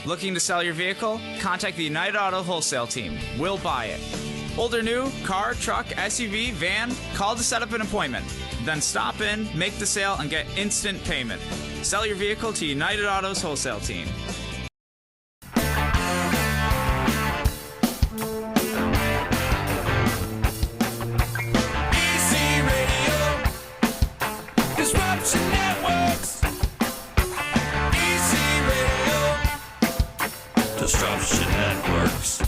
Looking to sell your vehicle? Contact the United Auto Wholesale Team. We'll buy it. Old or new, car, truck, SUV, van, call to set up an appointment. Then stop in, make the sale, and get instant payment. Sell your vehicle to United Auto's Wholesale Team. Disruption Networks.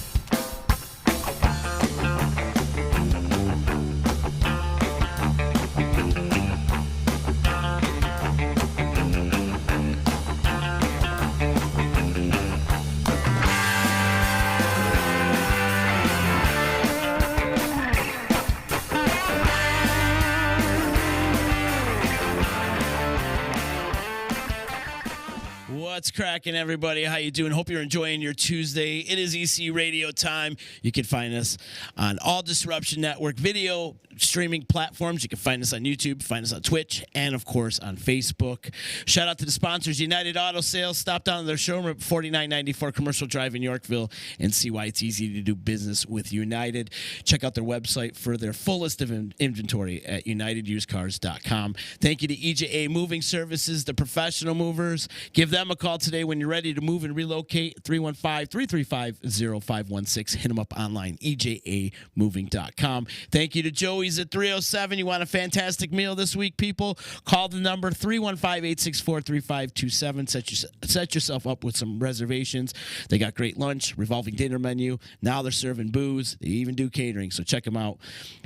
What's cracking, everybody? How you doing? Hope you're enjoying your Tuesday. It is EC Radio time. You can find us on all Disruption Network video streaming platforms. You can find us on YouTube, find us on Twitch, and, of course, on Facebook. Shout out to the sponsors, United Auto Sales. Stop down to their showroom at 4994 Commercial Drive in Yorkville and see why it's easy to do business with United. Check out their website for their full list of inventory at unitedusedcars.com. Thank you to EJA Moving Services, the professional movers. Give them a call today when you're ready to move and relocate. 315-335-0516. Hit them up online, ejamoving.com. Thank you to Joey's at 307. You want a fantastic meal this week, people? Call the number 315-864-3527. Set yourself up with some reservations. They got great lunch, revolving dinner menu. Now they're serving booze. They even do catering, so check them out.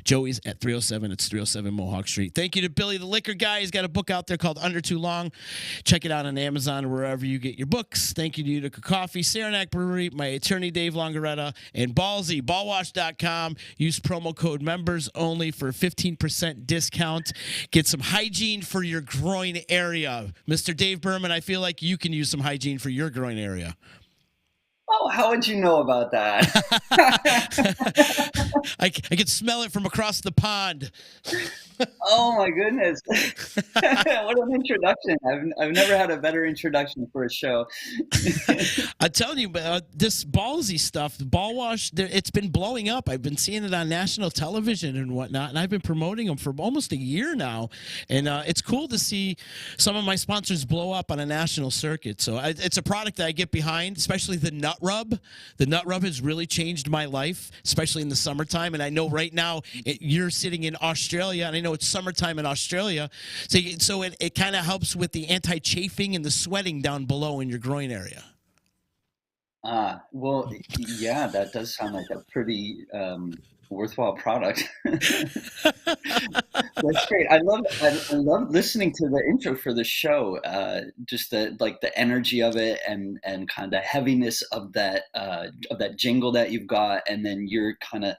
Joey's at 307. It's 307 Mohawk Street. Thank you to Billy, the liquor guy. He's got a book out there called Under Too Long. Check it out on Amazon or wherever you get your books. Thank you to Utica Coffee, Saranac Brewery, my attorney Dave Longaretta, and Ballsy, ballwash.com. Use promo code members only for a 15% discount. Get some hygiene for your groin area. Mr. Dave Berman, I feel like you can use some hygiene for your groin area. Oh, how would you know about that? I could smell it from across the pond. Oh my goodness. What an introduction. I've never had a better introduction for a show. I'm telling you, this Ballsy stuff, the ball wash, it's been blowing up. I've been seeing it on national television and whatnot, and I've been promoting them for almost a year now. And it's cool to see some of my sponsors blow up on a national circuit. So it's a product that I get behind, especially the nut rub. The nut rub has really changed my life, especially in the summertime. And I know right now you're sitting in Australia, and I know it's summertime in Australia. So it kind of helps with the anti-chafing and the sweating down below in your groin area. Well, yeah, that does sound like a pretty worthwhile product. That's great. I love listening to the intro for the show. Just the energy of it and kind of heaviness of that jingle that you've got, and then your kind of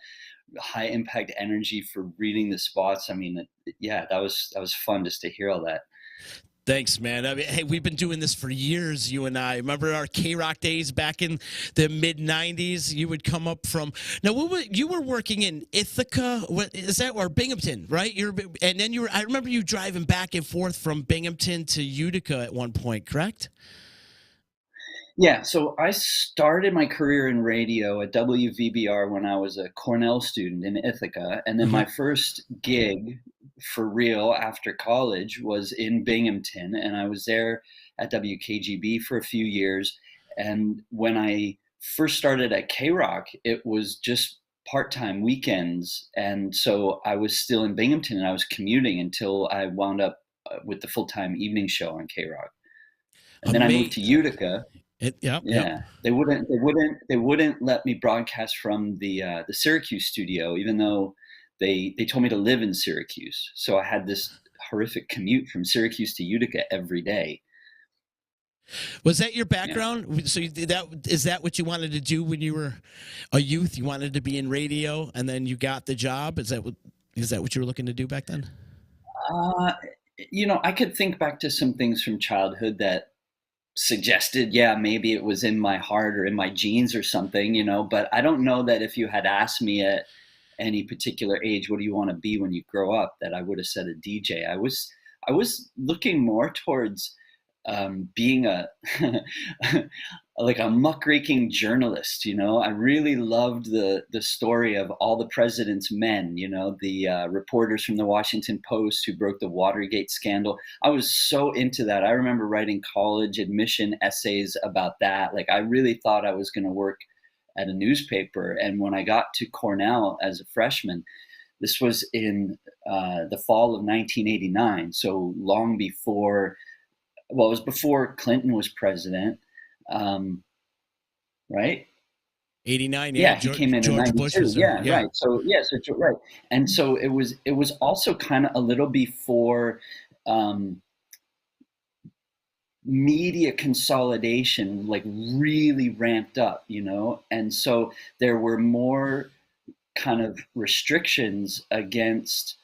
high impact energy for reading the spots. I mean, yeah, that was fun just to hear all that. Thanks, man. I mean, hey, we've been doing this for years, you and I. Remember our K-Rock days back in the mid-'90s? You would come up from... Now, you were working in Ithaca, or Binghamton, right? And then I remember you driving back and forth from Binghamton to Utica at one point, correct? Yeah, so I started my career in radio at WVBR when I was a Cornell student in Ithaca, and then my first gig for real after college was in Binghamton, and I was there at WKGB for a few years. And when I first started at K-Rock, it was just part-time weekends, and so I was still in Binghamton and I was commuting until I wound up with the full-time evening show on K-Rock. And then I moved to Utica. Yeah. They wouldn't let me broadcast from the Syracuse studio, even though they told me to live in Syracuse. So I had this horrific commute from Syracuse to Utica every day. Was that your background? Yeah. So is that what you wanted to do when you were a youth? You wanted to be in radio, and then you got the job. Is that what you were looking to do back then? I could think back to some things from childhood that suggested, maybe it was in my heart or in my genes or something, but I don't know that if you had asked me at any particular age, what do you want to be when you grow up, that I would have said a DJ. I was looking more towards being a like a muckraking journalist. I really loved the story of all the president's men. The reporters from the Washington Post who broke the Watergate scandal. I was so into that. I remember writing college admission essays about that. Like, I really thought I was going to work at a newspaper. And when I got to Cornell as a freshman, this was in the fall of 1989, so long before. Well, it was before Clinton was president, right? 89, Yeah, he came in George 92. Bush was Yeah, there. right. So right, and so it was also kind of a little before media consolidation, like, really ramped up, and so there were more kind of restrictions against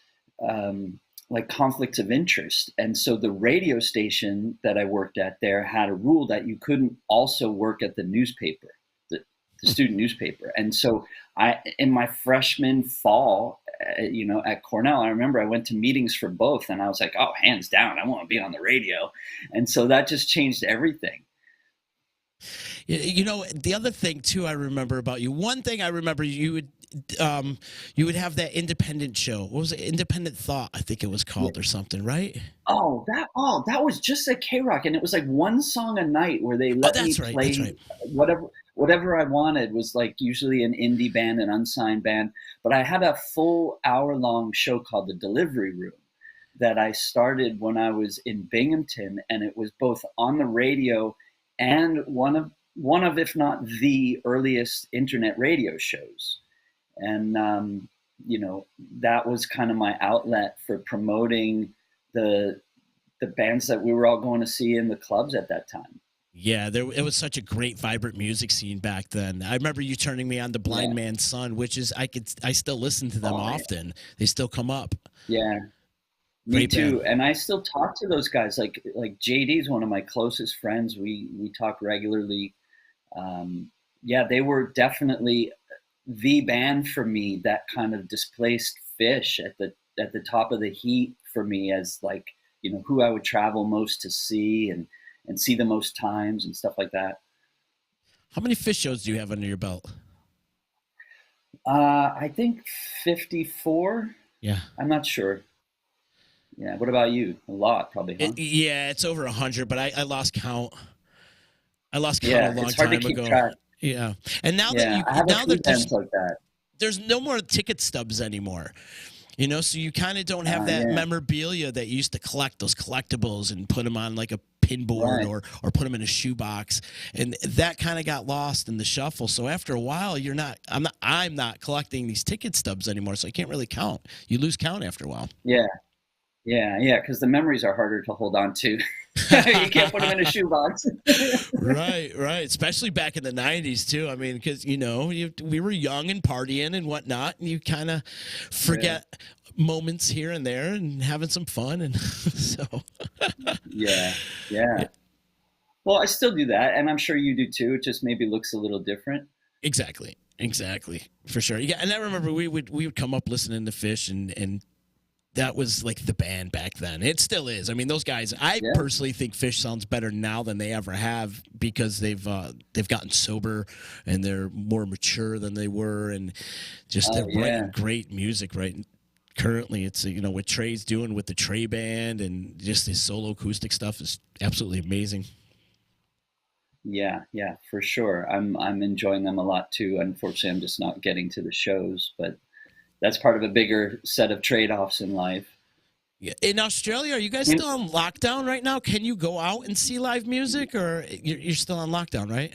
like conflicts of interest. And so the radio station that I worked at there had a rule that you couldn't also work at the newspaper, the student newspaper. And so in my freshman fall, at Cornell, I remember I went to meetings for both, and I was like, oh, hands down, I want to be on the radio. And so that just changed everything. The other thing too, I remember about you. One thing I remember, you would have that independent show. What was it? Independent Thought, I think it was called, or something, right? That was just at K-Rock, and it was like one song a night where they let me play whatever I wanted. Was like usually an indie band, an unsigned band, but I had a full hour-long show called The Delivery Room that I started when I was in Binghamton, and it was both on the radio and one of, if not the earliest internet radio shows. And, that was kind of my outlet for promoting the bands that we were all going to see in the clubs at that time. Yeah, it was such a great, vibrant music scene back then. I remember you turning me on to Blind Man's Son, which is, I still listen to them often. Yeah. They still come up. Yeah, me too. Band. And I still talk to those guys. Like JD is one of my closest friends. We talk regularly. They were definitely the band for me that kind of displaced Fish at the top of the heat for me as, like, who I would travel most to see and see the most times and stuff like that. How many Fish shows do you have under your belt? I think 54. Yeah. I'm not sure. Yeah. What about you? A lot, probably, huh? It's over 100, but I lost count. A long time ago. It's hard to keep track. Yeah, and now that there's no more ticket stubs anymore. So you kind of don't have that memorabilia that you used to collect, those collectibles, and put them on like a pinboard or put them in a shoebox, and that kind of got lost in the shuffle. So after a while, I'm not collecting these ticket stubs anymore, so I can't really count. You lose count after a while. Yeah, because the memories are harder to hold on to. You can't put them in a shoebox. Right. Especially back in the 90s, too. I mean, because, we were young and partying and whatnot, and you kind of forget moments here and there and having some fun. And so. Yeah. Well, I still do that, and I'm sure you do, too. It just maybe looks a little different. Exactly. For sure. Yeah, and I remember we would come up listening to Fish, and that was like the band back then. It still is. I mean, those guys, I personally think Fish sounds better now than they ever have, because they've gotten sober and they're more mature than they were, and just they're writing great music right currently. It's, what Trey's doing with the Trey band and just his solo acoustic stuff is absolutely amazing. Yeah, for sure. I'm enjoying them a lot too. Unfortunately, I'm just not getting to the shows, but that's part of a bigger set of trade-offs in life. Yeah. In Australia, are you guys still on lockdown right now? Can you go out and see live music, or you're still on lockdown, right?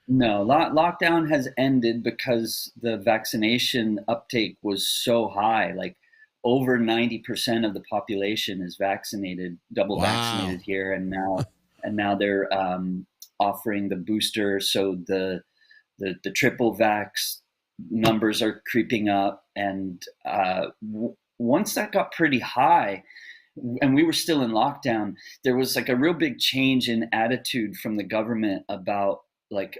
No, lockdown has ended because the vaccination uptake was so high. Like, over 90% of the population is vaccinated, double vaccinated here, and now they're offering the booster. So the triple vax numbers are creeping up, and once that got pretty high and we were still in lockdown, there was like a real big change in attitude from the government about, like,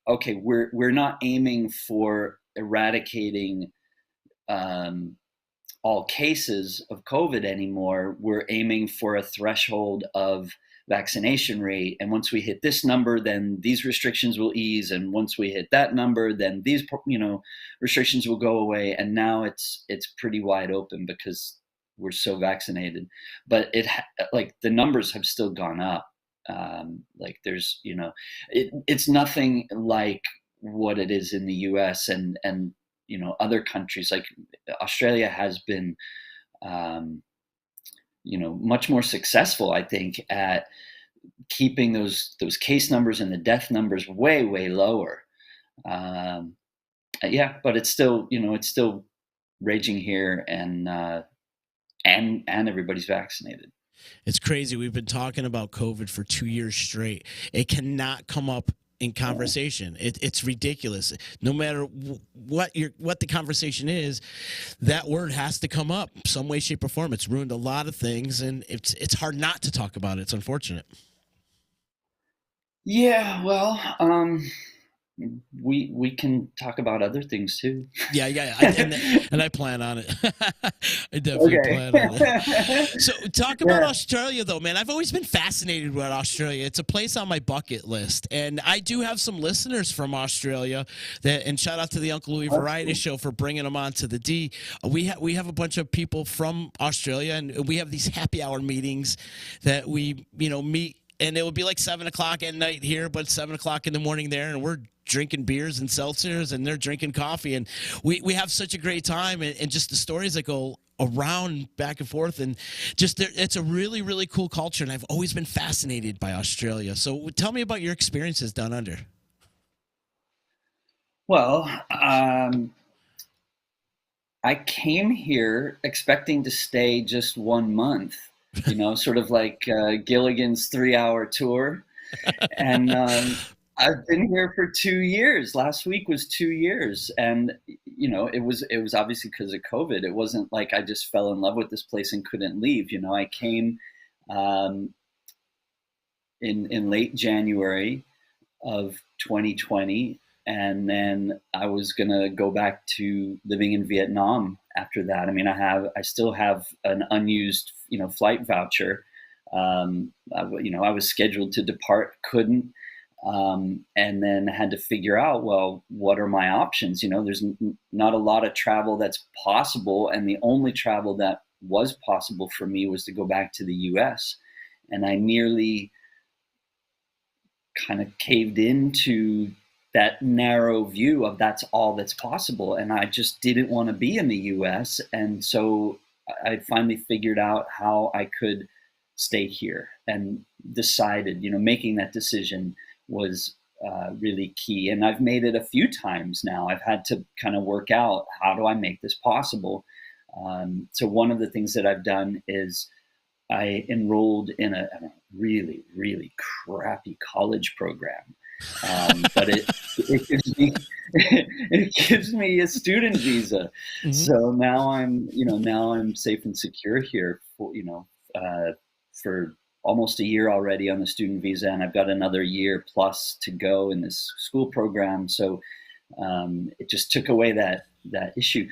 okay, we're not aiming for eradicating all cases of COVID anymore. We're aiming for a threshold of vaccination rate. And once we hit this number, then these restrictions will ease. And once we hit that number, then these, restrictions will go away. And now it's pretty wide open because we're so vaccinated. But the numbers have still gone up. There's, it's nothing like what it is in the US and other countries. Like Australia has been, much more successful, I think, at keeping those case numbers and the death numbers way, way lower. But it's still raging here, and everybody's vaccinated. It's crazy. We've been talking about COVID for 2 years straight. It cannot come up in conversation. It's ridiculous. No matter what the conversation is, that word has to come up some way, shape, or form. It's ruined a lot of things, and it's hard not to talk about it. It's unfortunate. Yeah, well, we can talk about other things too. Yeah, and I plan on it. I definitely plan on it. So talk about Australia, though, man. I've always been fascinated with Australia. It's a place on my bucket list, and I do have some listeners from Australia. And shout out to the Uncle Louie Variety Show for bringing them on to the D. We have a bunch of people from Australia, and we have these happy hour meetings that we meet. And it would be like 7 o'clock at night here, but 7 o'clock in the morning there, and we're drinking beers and seltzers, and they're drinking coffee, and we have such a great time, and just the stories that go around back and forth, and just it's a really, really cool culture, and I've always been fascinated by Australia. So tell me about your experiences down under. Well, I came here expecting to stay just 1 month. Sort of like Gilligan's 3-hour tour. And I've been here for 2 years. Last week was 2 years. And, it was obviously because of COVID. It wasn't like I just fell in love with this place and couldn't leave. I came in late January of 2020. And then I was going to go back to living in Vietnam after that. I mean, I still have an unused, flight voucher. I was scheduled to depart, couldn't, and then had to figure out, well, what are my options? There's not a lot of travel that's possible. And the only travel that was possible for me was to go back to the US. And I nearly kind of caved into that narrow view of that's all that's possible. And I just didn't want to be in the US. And so I finally figured out how I could stay here, and decided, making that decision was really key. And I've made it a few times now. I've had to kind of work out, how do I make this possible? So one of the things that I've done is I enrolled in a really, really crappy college program. But it gives me a student visa. Mm-hmm. So now I'm safe and secure here for almost a year already on the student visa, and I've got another year plus to go in this school program. So it just took away that issue.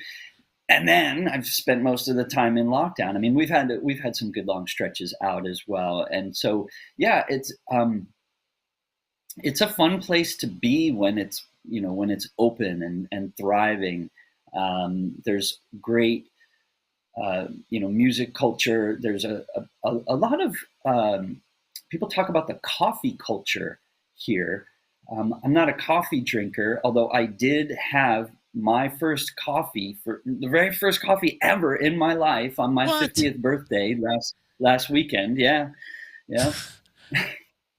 And then I've spent most of the time in lockdown. I mean, we've had some good long stretches out as well. And so, yeah, it's a fun place to be when it's open and thriving. There's great, music culture. There's a lot of people talk about the coffee culture here. I'm not a coffee drinker, although I did have my first coffee, for the very first coffee ever in my life, on my 50th birthday last weekend. Yeah.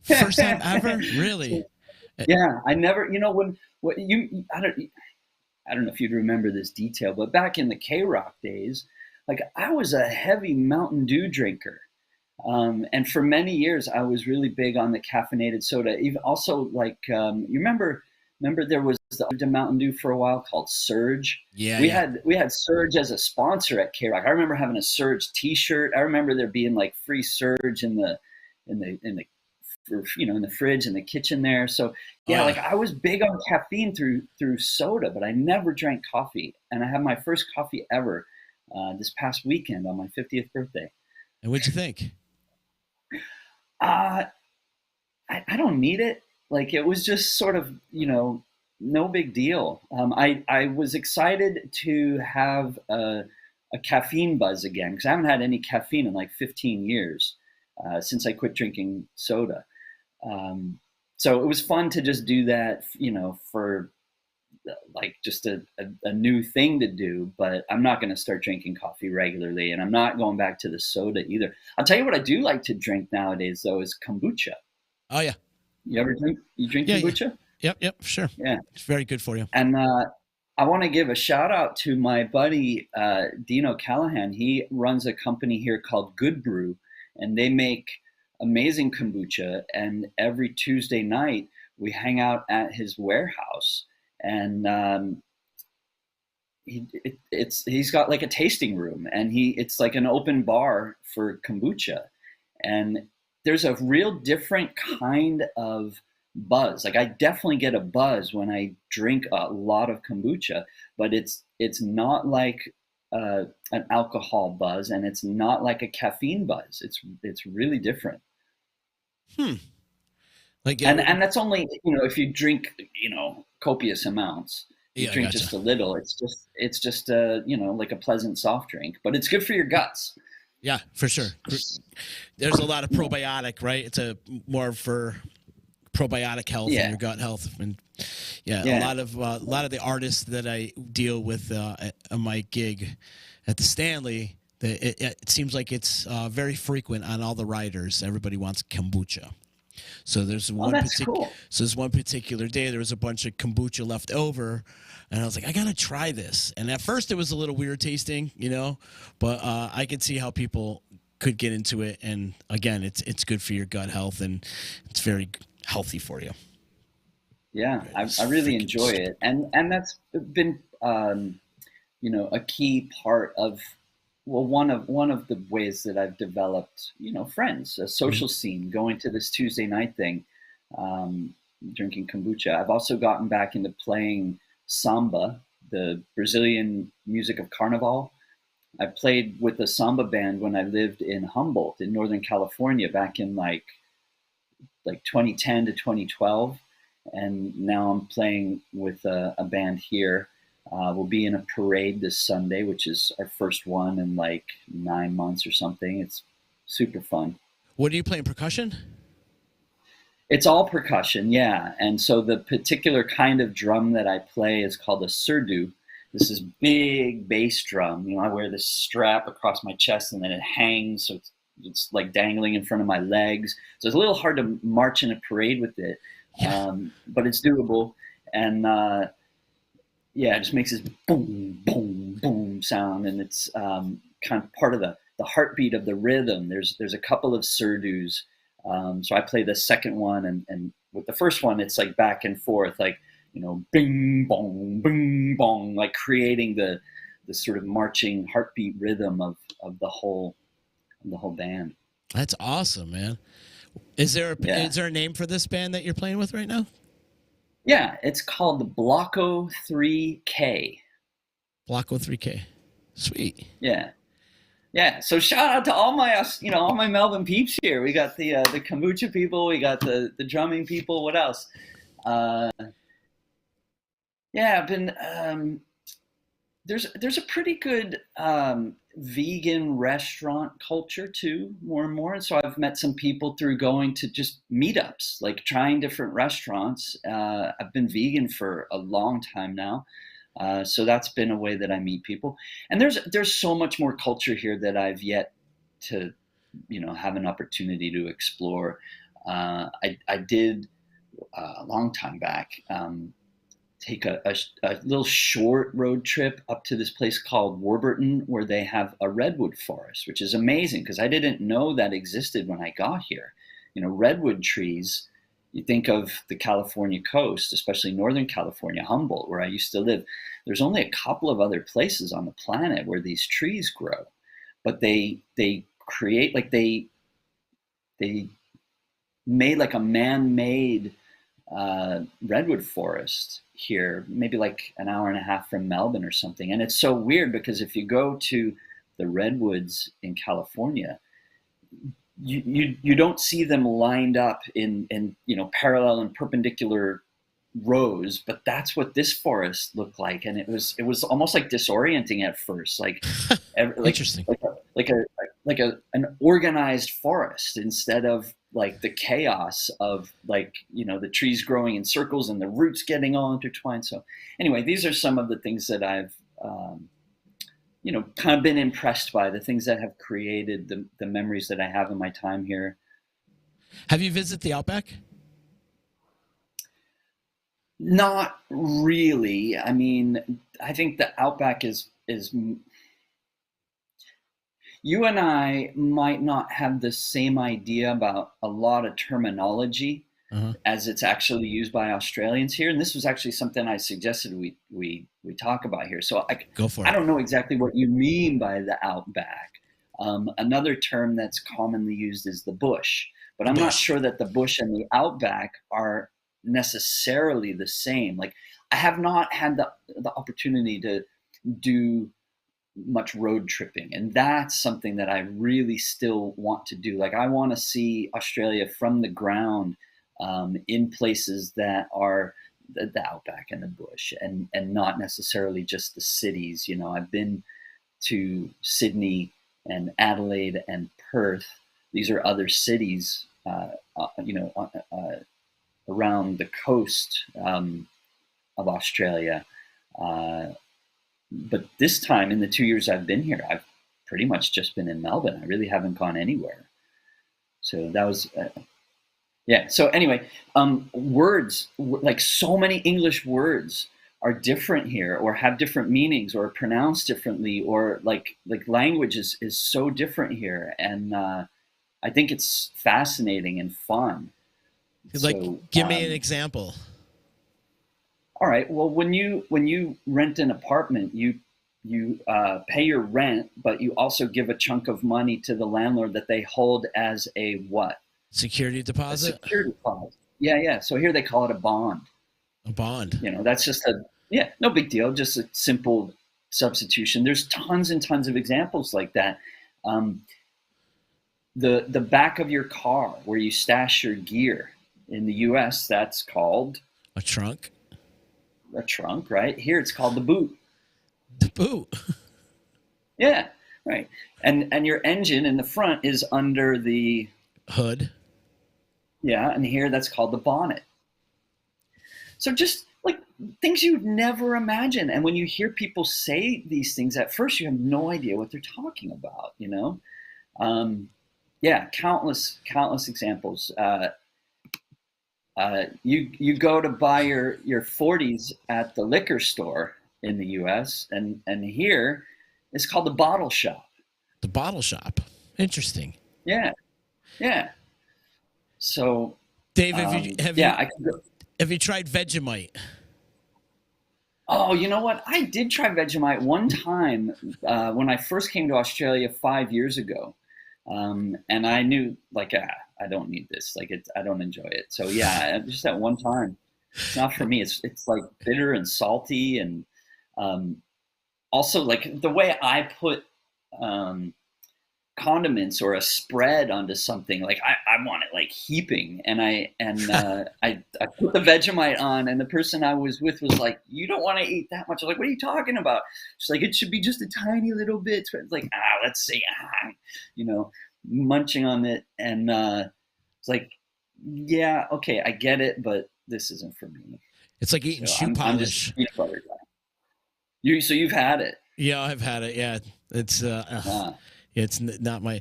First time ever? Really? Yeah, I never. I don't know if you'd remember this detail, but back in the K-Rock days, like, I was a heavy Mountain Dew drinker, and for many years I was really big on the caffeinated soda. Even also, like, you remember there was the Mountain Dew for a while called Surge. Yeah, we had Surge as a sponsor at K-Rock. I remember having a Surge T-shirt. I remember there being like free Surge in the fridge in the kitchen there. So yeah, like, I was big on caffeine through soda, but I never drank coffee. And I had my first coffee ever this past weekend on my 50th birthday. And what'd you think? Uh, I don't need it. Like it was just sort of, no big deal. I was excited to have a caffeine buzz again because I haven't had any caffeine in like 15 years since I quit drinking soda. So it was fun to just do that, for like just a new thing to do. But I'm not going to start drinking coffee regularly, and I'm not going back to the soda either. I'll tell you what I do like to drink nowadays, though, is kombucha. Oh yeah. You drink Yeah, kombucha? Yep, sure. Yeah. It's very good for you. And I want to give a shout out to my buddy Dino Callahan. He runs a company here called Good Brew, and they make amazing kombucha. And every Tuesday night, we hang out at his warehouse, and he's got like a tasting room, and it's like an open bar for kombucha, and there's a real different kind of buzz. Like I definitely get a buzz when I drink a lot of kombucha, but it's not like an alcohol buzz, and it's not like a caffeine buzz. It's really different. Like And that's only if you drink copious amounts. You yeah, drink gotcha. just a little. It's just like a pleasant soft drink, but it's good for your guts. Yeah, for sure. There's a lot of probiotic, right? It's a more for probiotic health and your gut health, and a lot of the artists that I deal with at my gig at the Stanley, it seems like it's very frequent on all the riders. Everybody wants kombucha. So there's one Cool. So there's one particular day there was a bunch of kombucha left over, and I was like, I gotta try this. And at first it was a little weird tasting, but I could see how people could get into it. And again, it's good for your gut health, and it's very healthy for you. Yeah, I really enjoy it, and that's been a key part of one of the ways that I've developed friends, a social scene, going to this Tuesday night thing, drinking kombucha. I've also gotten back into playing samba, the Brazilian music of carnival. I played with a samba band when I lived in Humboldt in Northern California back in like 2010 to 2012. And now I'm playing with a band here. We'll be in a parade this Sunday, which is our first one in like 9 months or something. It's super fun. What are you playing, percussion? It's all percussion, yeah. And so the particular kind of drum that I play is called a surdo. This is big bass drum. I wear this strap across my chest, and then it hangs, so it's like dangling in front of my legs. So it's a little hard to march in a parade with it, but it's doable. And it just makes this boom, boom, boom sound, and it's kind of part of the heartbeat of the rhythm. There's a couple of surdus. So I play the second one, and with the first one, it's like back and forth, like, bing, bong, like creating the sort of marching heartbeat rhythm of the whole band. That's awesome, man. Is there a name for this band that you're playing with right now? Yeah, it's called the Blocko 3K. Blocko 3K. Sweet. Yeah. Yeah, so shout out to all my Melbourne peeps here. We got the kombucha people, we got the drumming people. What else? I've been there's a pretty good vegan restaurant culture too, more and more. And so I've met some people through going to just meetups, like trying different restaurants. I've been vegan for a long time now. So that's been a way that I meet people. And there's so much more culture here that I've yet to, have an opportunity to explore. I did a long time back take a little short road trip up to this place called Warburton, where they have a redwood forest, which is amazing because I didn't know that existed when I got here. Redwood trees. You think of the California coast, especially Northern California, Humboldt, where I used to live. There's only a couple of other places on the planet where these trees grow, but they create they made like a man-made redwood forest here, maybe like an hour and a half from Melbourne or something. And it's so weird because if you go to the redwoods in California, you don't see them lined up in parallel and perpendicular rows, but that's what this forest looked like, and it was almost like disorienting at first, like Interesting, like an organized forest instead of like the chaos of the trees growing in circles and the roots getting all intertwined. So anyway, these are some of the things that I've kind of been impressed by, the things that have created the memories that I have in my time here. Have you visited the Outback? Not really. I mean, I think the Outback is you and I might not have the same idea about a lot of terminology as it's actually used by Australians here. And this was actually something I suggested we talk about here. So Go for it. I don't know exactly what you mean by the Outback. Another term that's commonly used is the bush, but I'm not sure that the bush and the Outback are necessarily the same. Like, I have not had the opportunity to do much road tripping, and that's something that I really still want to do. Like, I want to see Australia from the ground, in places that are the Outback and the bush, and not necessarily just the cities. I've been to Sydney and Adelaide and Perth. These are other cities, around the coast of Australia. But this time, in the 2 years I've been here, I've pretty much just been in Melbourne. I really haven't gone anywhere. So that was, So anyway, words, like so many English words are different here, or have different meanings, or pronounced differently, or like language is so different here. And I think it's fascinating and fun. Give me an example. All right. Well, when you rent an apartment, you pay your rent, but you also give a chunk of money to the landlord that they hold as a what? Security deposit? A security deposit. Yeah. So here they call it a bond. A bond. That's just no big deal. Just a simple substitution. There's tons and tons of examples like that. The back of your car where you stash your gear in the U.S., that's called a trunk. A trunk, right? Here it's called the boot. The boot. Yeah, right. And your engine in the front is under the hood. Yeah, and here that's called the bonnet. So just like things you'd never imagine. And when you hear people say these things, at first you have no idea what they're talking about, countless examples. You go to buy your 40s at the liquor store in the U.S. and here it's called the bottle shop. The bottle shop. Interesting. Yeah. So, Dave, have you tried Vegemite? Oh, you know what? I did try Vegemite one time when I first came to Australia 5 years ago, and I knew I don't need this. I don't enjoy it. So yeah, just that one time. It's not for me. It's like bitter and salty, and also like the way I put condiments or a spread onto something. Like I want it like heaping, and I put the Vegemite on, and the person I was with was like, "You don't want to eat that much." I was like, "What are you talking about?" She's like, "It should be just a tiny little bit." So it's like, let's see, munching on it, and it's like, yeah, okay, I get it, but this isn't for me. It's like eating shoe polish. I'm just peanut butter guy. So you've had it? Yeah, I've had it. Yeah, it's it's not my.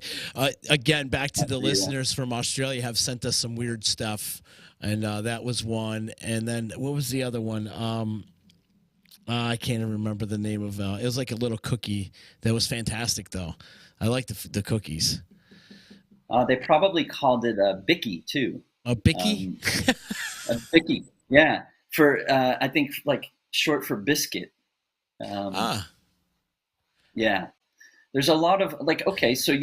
Again, back to the listeners from Australia have sent us some weird stuff, and that was one. And then what was the other one? I can't even remember the name of. It was like a little cookie that was fantastic, though. I like the cookies. They probably called it a bicky too. A bicky? A bicky, yeah. For I think like short for biscuit. Yeah. There's a lot of okay, so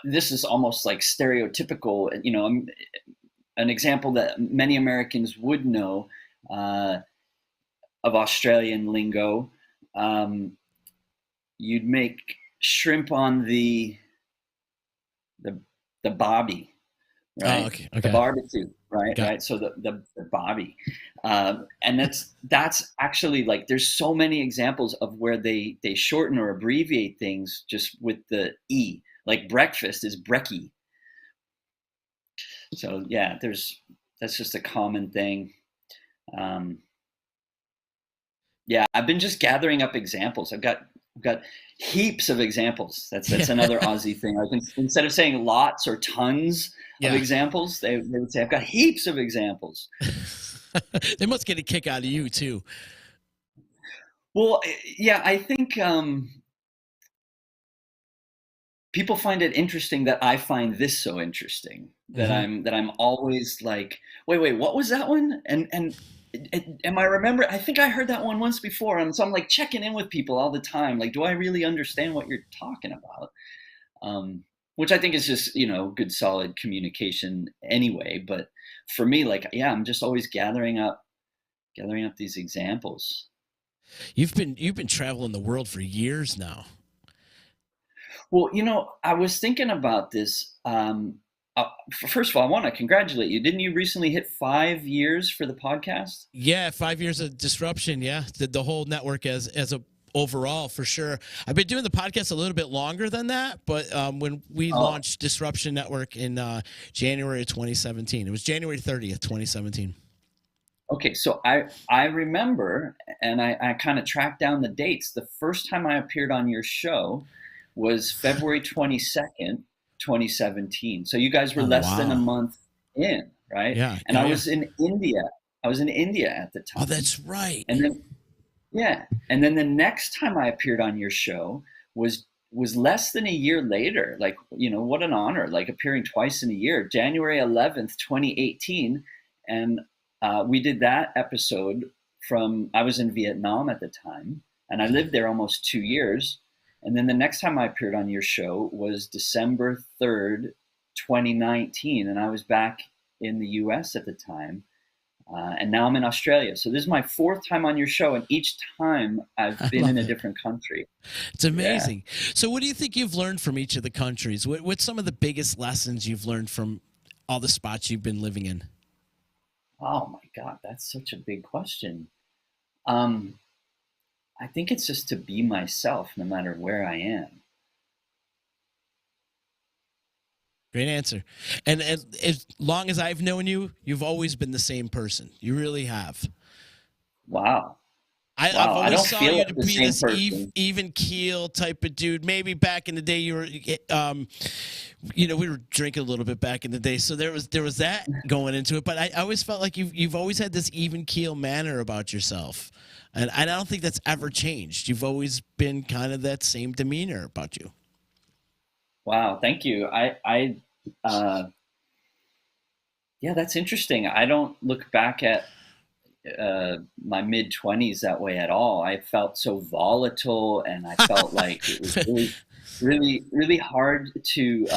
this is almost like stereotypical, an example that many Americans would know of Australian lingo. You'd make shrimp on the the bobby, right? Oh, okay. The barbecue, right? Got it. Right. So the bobby, and that's actually like there's so many examples of where they shorten or abbreviate things just with the e. Like breakfast is brekkie. So yeah, that's just a common thing. Yeah, I've been just gathering up examples. I've got heaps of examples. That's another Aussie thing. Like instead of saying lots or tons of examples, they would say I've got heaps of examples. They must get a kick out of you too. Well, yeah, I think people find it interesting that I find this so interesting. That I'm always like, wait, what was that one? And am I remember? I think I heard that one once before, and so I'm like checking in with people all the time. Like, do I really understand what you're talking about? Which I think is just good, solid communication anyway. But for me, like, yeah, I'm just always gathering up these examples. You've been traveling the world for years now. Well, I was thinking about this. First of all, I want to congratulate you. Didn't you recently hit 5 years for the podcast? Yeah, 5 years of Disruption. Yeah, the whole network as a overall for sure. I've been doing the podcast a little bit longer than that, but when we launched Disruption Network in January of 2017, it was January 30th, 2017. Okay, so I remember, and I kind of tracked down the dates. The first time I appeared on your show was February 22nd, 2017. So you guys were less than a month in, right? Yeah. And I was in India. I was in India at the time. Oh, that's right. And then the next time I appeared on your show was less than a year later. Like, what an honor, like appearing twice in a year, January 11th, 2018. And we did that episode I was in Vietnam at the time, and I lived there almost 2 years. And then the next time I appeared on your show was December 3rd, 2019. And I was back in the US at the time. And now I'm in Australia. So this is my 4th time on your show. And each time I've been in a different country. It's amazing. Yeah. So what do you think you've learned from each of the countries? What's some of the biggest lessons you've learned from all the spots you've been living in? Oh my God, that's such a big question. I think it's just to be myself no matter where I am. Great answer. And as long as I've known you, you've always been the same person. You really have. Wow. I've always saw you to be this even keel type of dude. Maybe back in the day you were, we were drinking a little bit back in the day, so there was that going into it. But I always felt like you've always had this even keel manner about yourself, and I don't think that's ever changed. You've always been kind of that same demeanor about you. Wow, thank you. Yeah, that's interesting. I don't look back at my mid-20s that way at all. I felt so volatile, and I felt like it was really, really hard to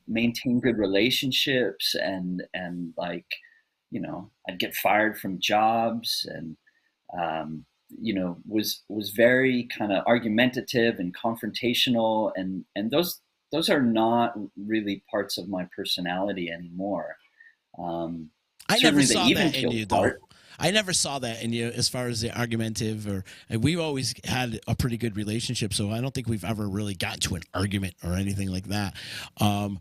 maintain good relationships, and like, I'd get fired from jobs, and was very kind of argumentative and confrontational, and those are not really parts of my personality anymore. I never saw that in you, though. I never saw that in you as far as the argumentative, and we've always had a pretty good relationship, so I don't think we've ever really gotten to an argument or anything like that. But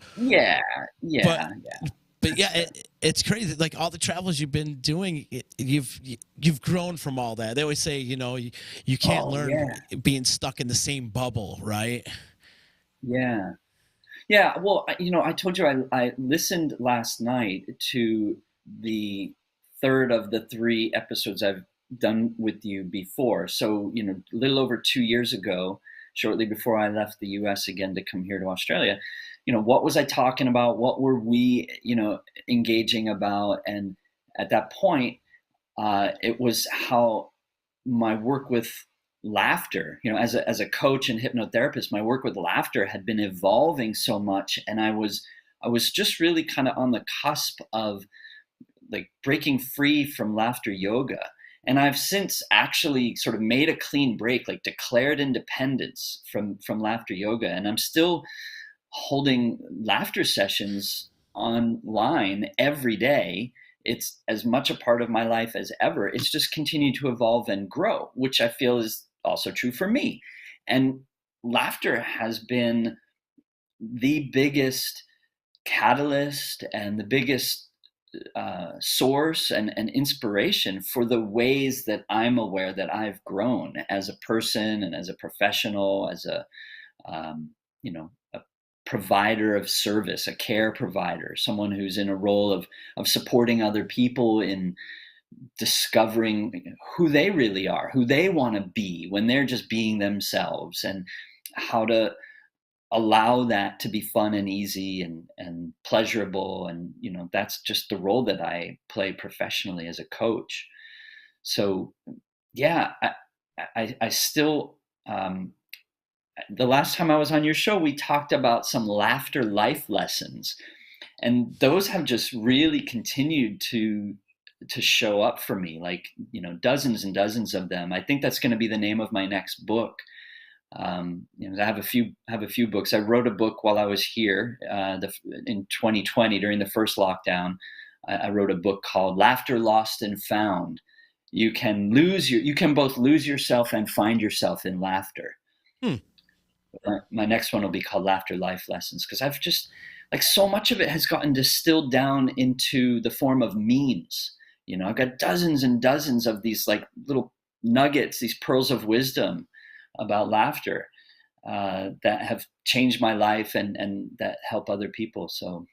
yeah, it's crazy. Like all the travels you've been doing, you've grown from all that. They always say, you can't learn being stuck in the same bubble, right? Yeah. Yeah. Well, I told you I listened last night to the 3rd of the 3 episodes I've done with you before. So, a little over 2 years ago, shortly before I left the US again to come here to Australia, what was I talking about? What were we, engaging about? And at that point, it was how my work with laughter, as a coach and hypnotherapist, my work with laughter had been evolving so much. And I was just really kind of on the cusp of like breaking free from laughter yoga. And I've since actually sort of made a clean break, like declared independence from laughter yoga. And I'm still holding laughter sessions online every day. It's as much a part of my life as ever. It's just continued to evolve and grow, which I feel is also true for me. And laughter has been the biggest catalyst and the biggest source and inspiration for the ways that I'm aware that I've grown as a person and as a professional, as a a provider of service, a care provider, someone who's in a role of supporting other people in discovering who they really are, who they want to be when they're just being themselves, and how to allow that to be fun and easy and pleasurable. And, that's just the role that I play professionally as a coach. So, yeah, I still, the last time I was on your show, we talked about some laughter life lessons, and those have just really continued to show up for me, like, dozens and dozens of them. I think that's going to be the name of my next book. I have a few books. I wrote a book while I was here in 2020 during the first lockdown. I wrote a book called Laughter Lost and Found. You can both lose yourself and find yourself in laughter. My next one will be called Laughter Life Lessons, because I've just, like, so much of it has gotten distilled down into the form of memes. I've got dozens and dozens of these, like, little nuggets, these pearls of wisdom about laughter that have changed my life and that help other people. So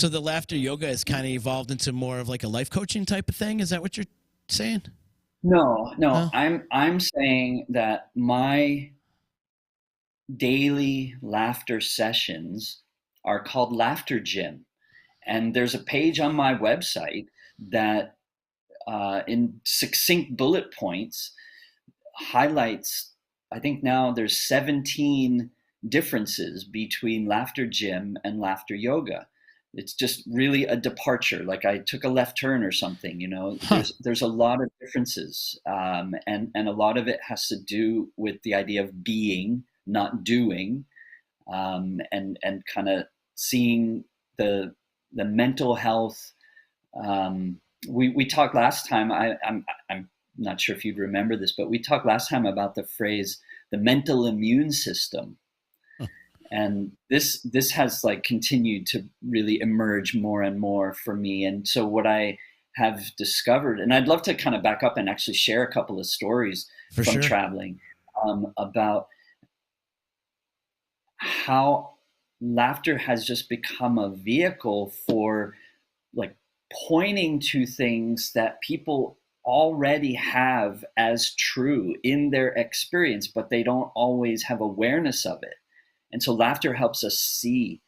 the laughter yoga has kind of evolved into more of like a life coaching type of thing. Is that what you're saying? No. I'm saying that my daily laughter sessions are called Laughter Gym. And there's a page on my website that in succinct bullet points highlights, I think now there's 17 differences between Laughter Gym and Laughter Yoga. It's just really a departure, like I took a left turn or something. There's a lot of differences, and a lot of it has to do with the idea of being, not doing, and kind of seeing the mental health. We talked last time. I'm not sure if you'd remember this, but we talked last time about the phrase the mental immune system. And this has, like, continued to really emerge more and more for me. And so what I have discovered, and I'd love to kind of back up and actually share a couple of stories from traveling about how laughter has just become a vehicle for, like, pointing to things that people already have as true in their experience, but they don't always have awareness of it. And so laughter helps us see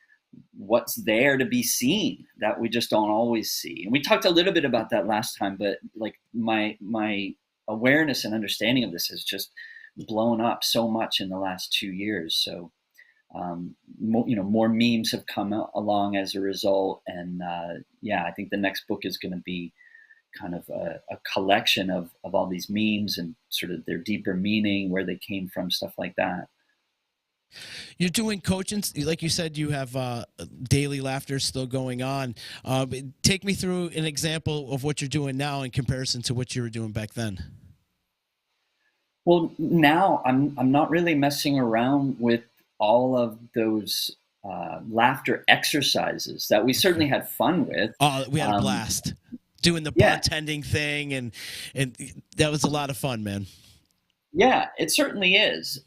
what's there to be seen that we just don't always see. And we talked a little bit about that last time, but, like, my awareness and understanding of this has just blown up so much in the last 2 years. So, more memes have come along as a result. And I think the next book is going to be kind of a collection of all these memes and sort of their deeper meaning, where they came from, stuff like that. You're doing coaching, like you said, you have daily laughter still going on. Take me through an example of what you're doing now in comparison to what you were doing back then. Well, now I'm not really messing around with all of those laughter exercises that we certainly had fun with. Oh, we had a blast doing the bartending thing, and that was a lot of fun, man. Yeah, it certainly is.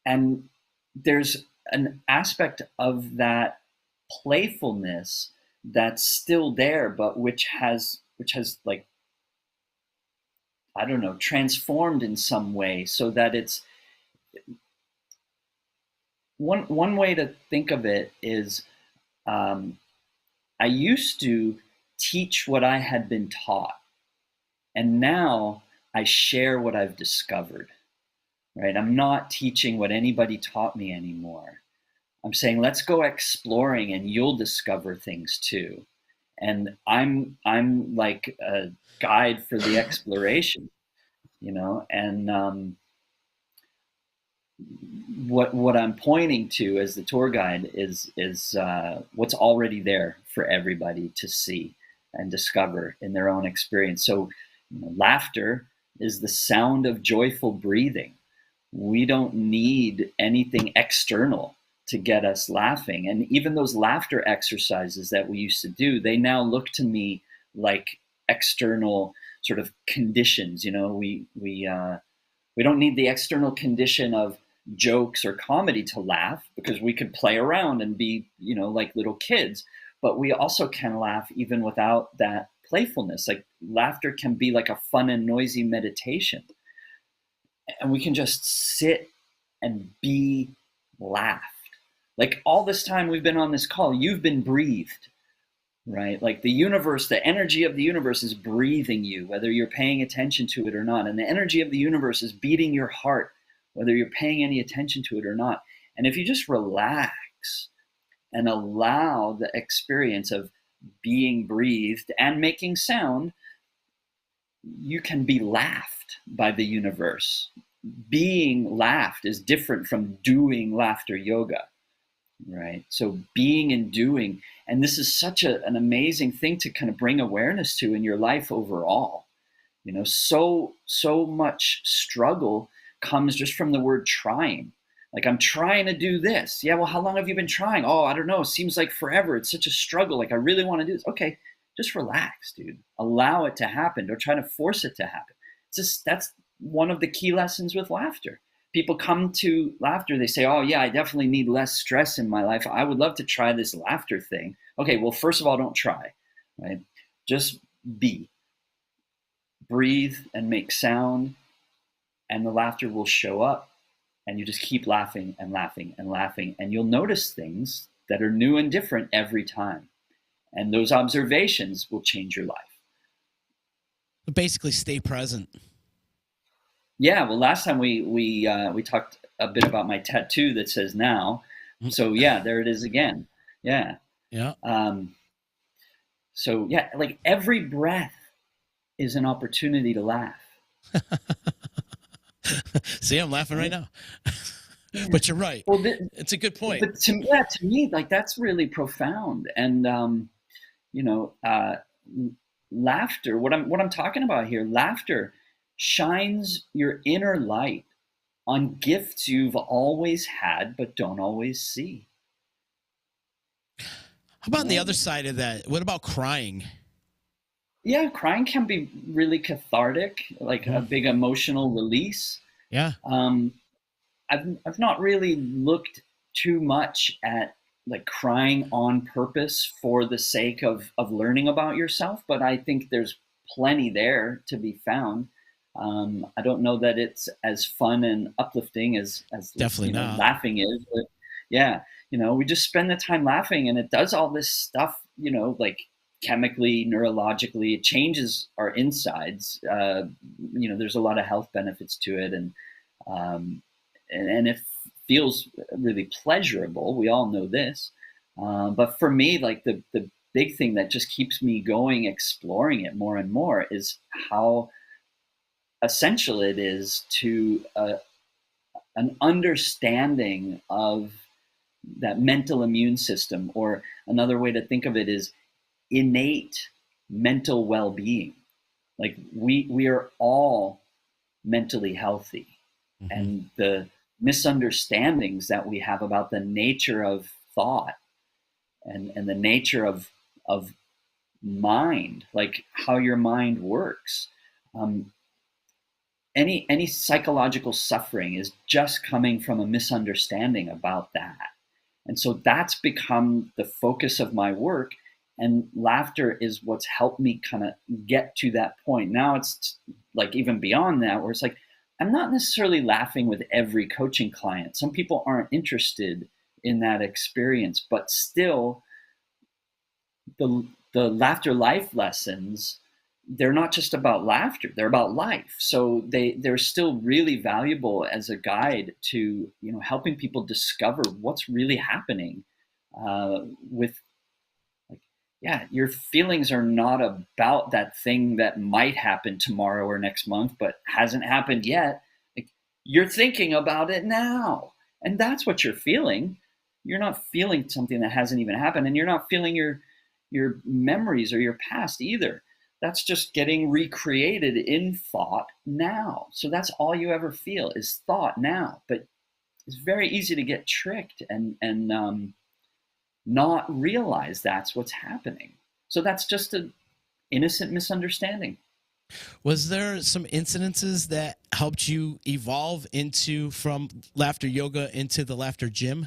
And there's an aspect of that playfulness that's still there, but which has like, I don't know, transformed in some way, so that it's one way to think of it is, I used to teach what I had been taught, and now I share what I've discovered. Right? I'm not teaching what anybody taught me anymore. I'm saying, let's go exploring and you'll discover things too. And I'm like a guide for the exploration, and what I'm pointing to as the tour guide is what's already there for everybody to see and discover in their own experience. So, laughter is the sound of joyful breathing. We don't need anything external to get us laughing. And even those laughter exercises that we used to do, they now look to me like external sort of conditions. We don't need the external condition of jokes or comedy to laugh, because we could play around and be, like little kids. But we also can laugh even without that playfulness. Like, laughter can be like a fun and noisy meditation. And we can just sit and be laughed. Like, all this time we've been on this call, you've been breathed, right? Like, the universe, the energy of the universe is breathing you, whether you're paying attention to it or not. And the energy of the universe is beating your heart, whether you're paying any attention to it or not. And if you just relax and allow the experience of being breathed and making sound, you can be laughed by the universe. Being laughed is different from doing laughter yoga, right? So being and doing, and this is such an amazing thing to kind of bring awareness to in your life overall. So much struggle comes just from the word trying. Like, I'm trying to do this. Yeah, well, how long have you been trying? Oh, I don't know. It seems like forever. It's such a struggle. Like, I really want to do this. Okay, just relax, dude. Allow it to happen. Don't try to force it to happen. That's one of the key lessons with laughter. People come to laughter, they say, oh yeah, I definitely need less stress in my life. I would love to try this laughter thing. Okay, well, first of all, don't try, right? Just be. Breathe and make sound, and the laughter will show up, and you just keep laughing and laughing and laughing, and you'll notice things that are new and different every time. And those observations will change your life. But basically, stay present. Yeah, well, last time we talked a bit about my tattoo that says now. So yeah, there it is again. Yeah. Yeah. So yeah, like, every breath is an opportunity to laugh. See, I'm laughing right now. But you're right. Well, it's a good point. But to me, like, that's really profound. And laughter. What I'm talking about here, laughter shines your inner light on gifts you've always had but don't always see. How about on the other side of that? What about crying? Yeah, crying can be really cathartic, like a big emotional release. Yeah. I've not really looked too much at, like, crying on purpose for the sake of learning about yourself, but I think there's plenty there to be found. I don't know that it's as fun and uplifting as definitely not laughing is, but yeah, we just spend the time laughing, and it does all this stuff, like, chemically, neurologically, it changes our insides. There's a lot of health benefits to it, and it feels really pleasurable. We all know this, but for me, like, the big thing that just keeps me going, exploring it more and more, is how essential it is to an understanding of that mental immune system, or another way to think of it is innate mental well-being. Like, we are all mentally healthy, and the misunderstandings that we have about the nature of thought and the nature of mind, like how your mind works. Any psychological suffering is just coming from a misunderstanding about that. And so that's become the focus of my work. And laughter is what's helped me kind of get to that point. Now it's like even beyond that, where it's like, I'm not necessarily laughing with every coaching client. Some people aren't interested in that experience, but still the laughter life lessons, they're not just about laughter, they're about life. So they're still really valuable as a guide to, helping people discover what's really happening with, like, yeah, your feelings are not about that thing that might happen tomorrow or next month, but hasn't happened yet. Like, You're thinking about it now. And that's what you're feeling. You're not feeling something that hasn't even happened, and you're not feeling your memories or your past either. That's just getting recreated in thought now. So that's all you ever feel is thought now. But it's very easy to get tricked and not realize that's what's happening. So that's just an innocent misunderstanding. Was there some incidences that helped you evolve from laughter yoga into the laughter gym?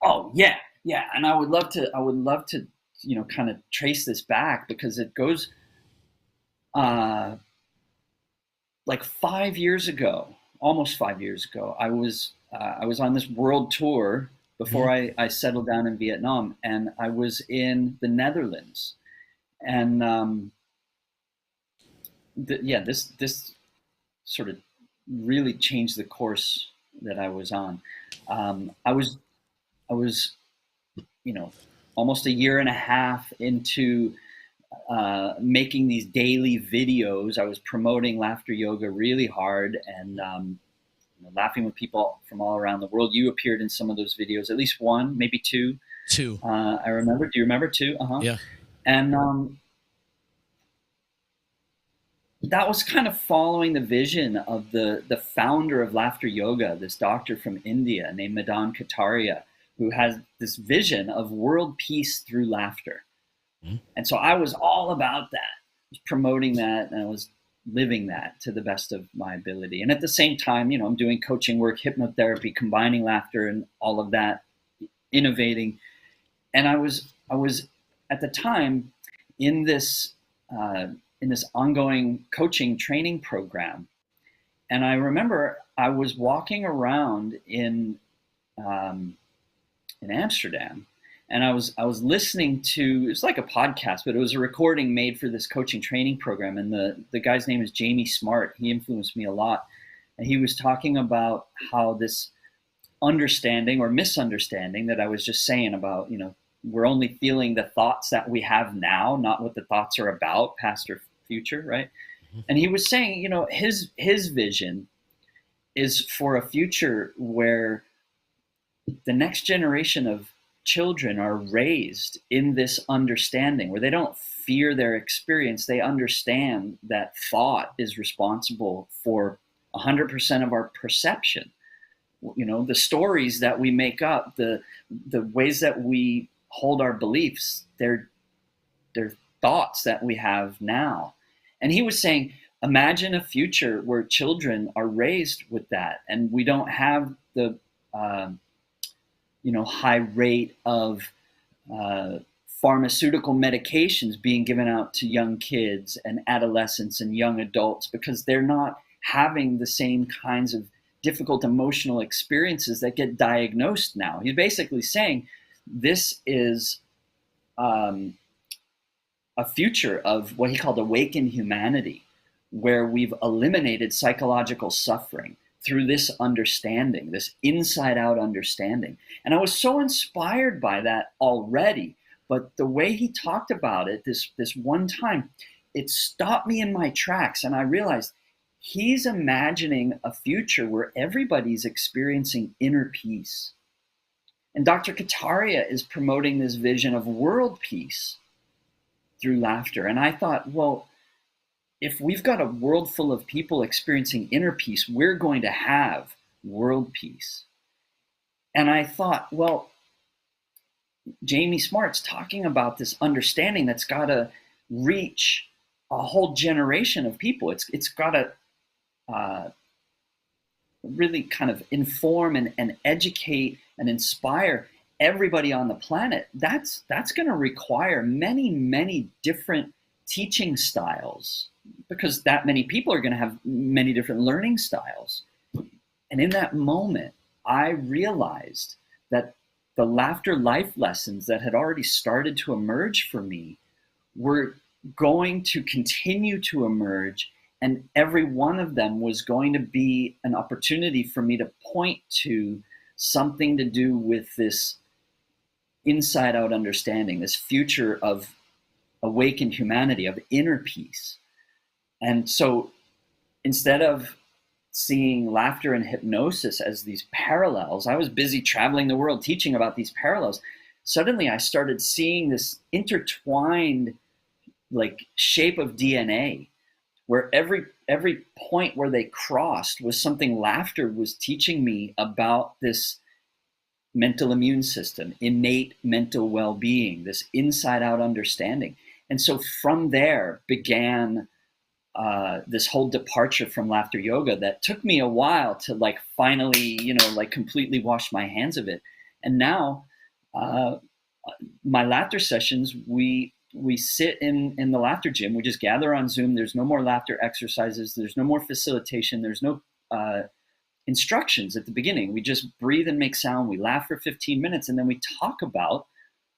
Oh yeah. And I would love to, kind of trace this back, because it goes, like 5 years ago, almost 5 years ago, I was on this world tour before I settled down in Vietnam, and I was in the Netherlands, and this sort of really changed the course that I was on. I was, almost a year and a half into making these daily videos. I was promoting laughter yoga really hard, and laughing with people from all around the world. You appeared in some of those videos, at least one, maybe two. Two. I remember. Do you remember two? Yeah. And that was kind of following the vision of the founder of laughter yoga, this doctor from India named Madan Kataria, who has this vision of world peace through laughter. And so I was all about that, I was promoting that, and I was living that to the best of my ability. And at the same time, I'm doing coaching work, hypnotherapy, combining laughter and all of that, innovating. And I was at the time in this ongoing coaching training program. And I remember I was walking around in Amsterdam, and I was listening to, it's like a podcast, but it was a recording made for this coaching training program. And the guy's name is Jamie Smart. He influenced me a lot. And he was talking about how this understanding or misunderstanding that I was just saying about, we're only feeling the thoughts that we have now, not what the thoughts are about, past or future, right? And he was saying, his vision is for a future where the next generation of children are raised in this understanding, where they don't fear their experience. They understand that thought is responsible for 100% of our perception. The stories that we make up, the ways that we hold our beliefs, they're thoughts that we have now. And he was saying, imagine a future where children are raised with that, and we don't have the high rate of pharmaceutical medications being given out to young kids and adolescents and young adults, because they're not having the same kinds of difficult emotional experiences that get diagnosed now. He's basically saying this is a future of what he called awakened humanity, where we've eliminated psychological suffering through this understanding, this inside-out understanding. And I was so inspired by that already, but the way he talked about it this one time, it stopped me in my tracks, and I realized he's imagining a future where everybody's experiencing inner peace. And Dr. Kataria is promoting this vision of world peace through laughter. And I thought, well, if we've got a world full of people experiencing inner peace, we're going to have world peace. And I thought, well, Jamie Smart's talking about this understanding that's got to reach a whole generation of people. It's got to really kind of inform and educate and inspire everybody on the planet. That's going to require many, many different teaching styles, because that many people are going to have many different learning styles. And in that moment, I realized that the laughter life lessons that had already started to emerge for me were going to continue to emerge, and every one of them was going to be an opportunity for me to point to something to do with this inside out understanding, this future of awakened humanity, of inner peace. And so instead of seeing laughter and hypnosis as these parallels. I was busy traveling the world teaching about these parallels. Suddenly I started seeing this intertwined like shape of DNA, where every point where they crossed was something laughter was teaching me about this mental immune system, innate mental well-being, this inside-out understanding. And so from there began this whole departure from laughter yoga that took me a while to like finally, like completely wash my hands of it. And now my laughter sessions, we sit in the laughter gym. We just gather on Zoom. There's no more laughter exercises. There's no more facilitation. There's no instructions at the beginning. We just breathe and make sound. We laugh for 15 minutes, and then we talk about,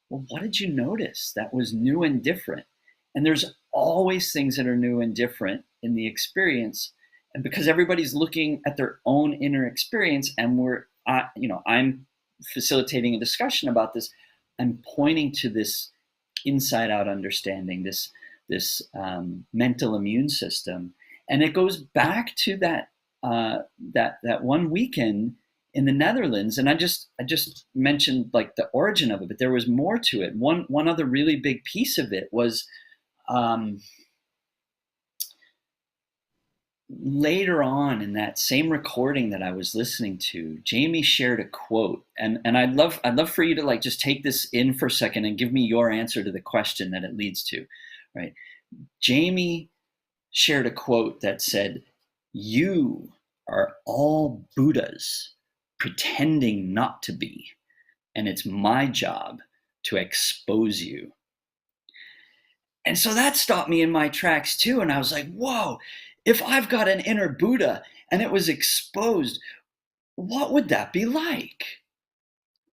well, what did you notice that was new and different? And there's always things that are new and different in the experience. And because everybody's looking at their own inner experience, and I'm facilitating a discussion about this, I'm pointing to this inside out understanding, this mental immune system. And it goes back to that one weekend in the Netherlands. And I just mentioned like the origin of it, but there was more to it. One other really big piece of it was later on in that same recording that I was listening to, Jamie shared a quote, and I'd love for you to like just take this in for a second and give me your answer to the question that it leads to, right? Jamie shared a quote that said, "You are all Buddhas pretending not to be, and it's my job to expose you." And so that stopped me in my tracks too. And I was like, whoa, if I've got an inner Buddha and it was exposed, what would that be like?